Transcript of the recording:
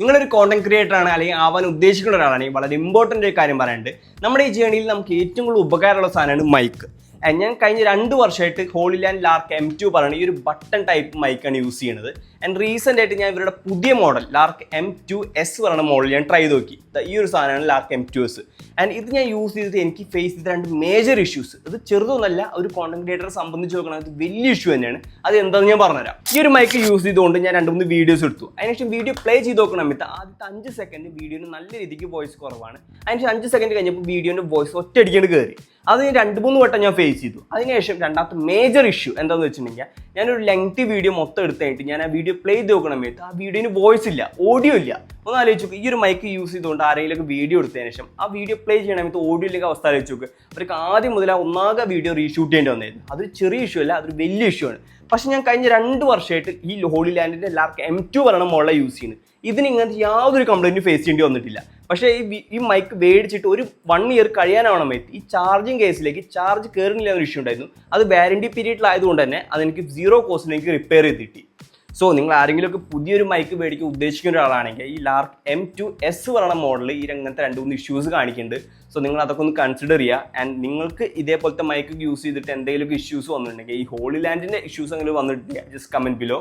നിങ്ങളൊരു content creator ആണ് അല്ലെങ്കിൽ ആവാൻ ഉദ്ദേശിക്കുന്ന ഒരാളാണെങ്കിൽ വളരെ ഇമ്പോർട്ടൻ്റ് ഒരു കാര്യം പറയാനുണ്ട്. നമ്മുടെ ഈ ജേണിയിൽ നമുക്ക് ഏറ്റവും കൂടുതൽ ഉപകാരമുള്ള സാധനമാണ് മൈക്ക്. ഞാൻ കഴിഞ്ഞ 2 വർഷമായിട്ട് ഹോളിലാൻഡ് ലാർക്ക് M2 പറയുന്ന ഈ ഒരു ബട്ടൺ ടൈപ്പ് മൈക്കാണ് യൂസ് ചെയ്യുന്നത്. ആൻഡ് റീസെൻ്റ് ആയിട്ട് ഞാൻ ഇവരുടെ പുതിയ മോഡൽ ലാർക്ക് M2S പറയുന്ന മോഡൽ ഞാൻ ട്രൈ നോക്കി. ഈ ഒരു സാധനമാണ് ലാർക്ക് M2S. ആൻഡ് ഇത് ഞാൻ യൂസ് ചെയ്തിട്ട് എനിക്ക് ഫേസ് ചെയ്ത 2 മേജർ ഇഷ്യൂസ്. ഇത് ചെറുതൊന്നല്ല, ഒരു കോണ്ടന്റ് ക്രിയേറ്ററെ സംബന്ധിച്ച് നോക്കണമെങ്കിൽ വലിയ ഇഷ്യൂ തന്നെയാണ്. അത് എന്താണെന്ന് ഞാൻ പറഞ്ഞുതരാം. ഈ ഒരു മൈക്ക് യൂസ് ചെയ്തുകൊണ്ട് ഞാൻ 2-3 വീഡിയോസ് എടുത്തു. അതിനുശേഷം വീഡിയോ പ്ലേ ചെയ്ത് നോക്കണം. ആദ്യത്തെ 5 സെക്കൻഡ് വീഡിയോന് നല്ല രീതിക്ക് വോയിസ് കുറവാണ്. അതിനുശേഷം 5 സെക്കൻഡ് കഴിഞ്ഞപ്പോൾ വീഡിയോൻ്റെ വോയിസ് ഒറ്റയടിക്കാണ്ട് കയറി. അത് 2-3 വട്ടം ഞാൻ ഫേസ് ചെയ്തു. അതിനുശേഷം രണ്ടാമത്തെ മേജർ ഇഷ്യൂ എന്താണെന്ന് വെച്ചിട്ടുണ്ടെങ്കിൽ, ഞാനൊരു ലെങ്തി വീഡിയോ മൊത്തം എടുത്തായിട്ട് ഞാൻ ആ വീഡിയോ പ്ലേ ചെയ്ത് നോക്കണം. ആ വീഡിയോന് വോയിസ് ഇല്ല, ഓഡിയോ ഇല്ല. ഒന്ന് ആലോചിച്ച് നോക്കുക, ഈ ഒരു മൈക്ക് യൂസ് ചെയ്തുകൊണ്ട് ആരെങ്കിലും വീഡിയോ എടുത്തതിന് ശേഷം ആ വീഡിയോ പ്ലേ ചെയ്യണമെങ്കിൽ ഓഡിയോ ഇല്ലെങ്കിൽ അവസ്ഥ ആലോചിച്ച് നോക്കുക. അവർക്ക് ആദ്യം മുതൽ ആ ഒന്നാകെ വീഡിയോ റീഷൂട്ട് ചെയ്യേണ്ടി വന്നായിരുന്നു. അതൊരു ചെറിയ ഇഷ്യൂ അല്ല, അതൊരു വലിയ ഇഷ്യൂ ആണ്. പക്ഷേ ഞാൻ കഴിഞ്ഞ 2 വർഷമായിട്ട് ഈ ഹോളിലാൻഡിൻ്റെ ലാർക്ക് M2 പറയുന്ന മോഡലാണ് യൂസ് ചെയ്യുന്നത്. ഇതിന് ഇങ്ങനത്തെ യാതൊരു കംപ്ലൈൻറ്റും ഫേസ് ചെയ്യേണ്ടി വന്നിട്ടില്ല. പക്ഷേ ഈ മൈക്ക് മേടിച്ചിട്ട് ഒരു 1 ഇയർ കഴിയാനാവണം ഈ ചാർജിങ് കേസിലേക്ക് ചാർജ് കയറുന്നില്ല എന്നൊരു ഇഷ്യൂ ഉണ്ടായിരുന്നു. അത് വാറണ്ടി പീരീഡിലായതുകൊണ്ട് തന്നെ അതെനിക്ക് 0 കോസ്റ്റിന് എനിക്ക് റിപ്പയർ ചെയ്ത് കിട്ടി. സോ നിങ്ങൾ ആരെങ്കിലുമൊക്കെ പുതിയൊരു മൈക്ക് മേടിക്കാൻ ഉദ്ദേശിക്കുന്ന ഒരാളാണെങ്കിൽ ഈ ലാർക്ക് M2S പറയുന്ന മോഡൽ ഈ രംഗത്തെ 2-3 ഇഷ്യൂസ് കാണിക്കുന്നുണ്ട്. സോ നിങ്ങൾ അതൊക്കെ ഒന്ന് കൺസിഡർ ചെയ്യുക. ആൻഡ് നിങ്ങൾക്ക് ഇതേപോലത്തെ മൈക്ക് യൂസ് ചെയ്തിട്ട് എന്തെങ്കിലും ഇഷ്യൂസ് വന്നിട്ടുണ്ടെങ്കിൽ, ഈ ഹോളിലാൻഡിൻ്റെ ഇഷ്യൂസ് അങ്ങനെ വന്നിട്ടില്ല, ജസ്റ്റ് കമൻറ്റ് ബിലോ.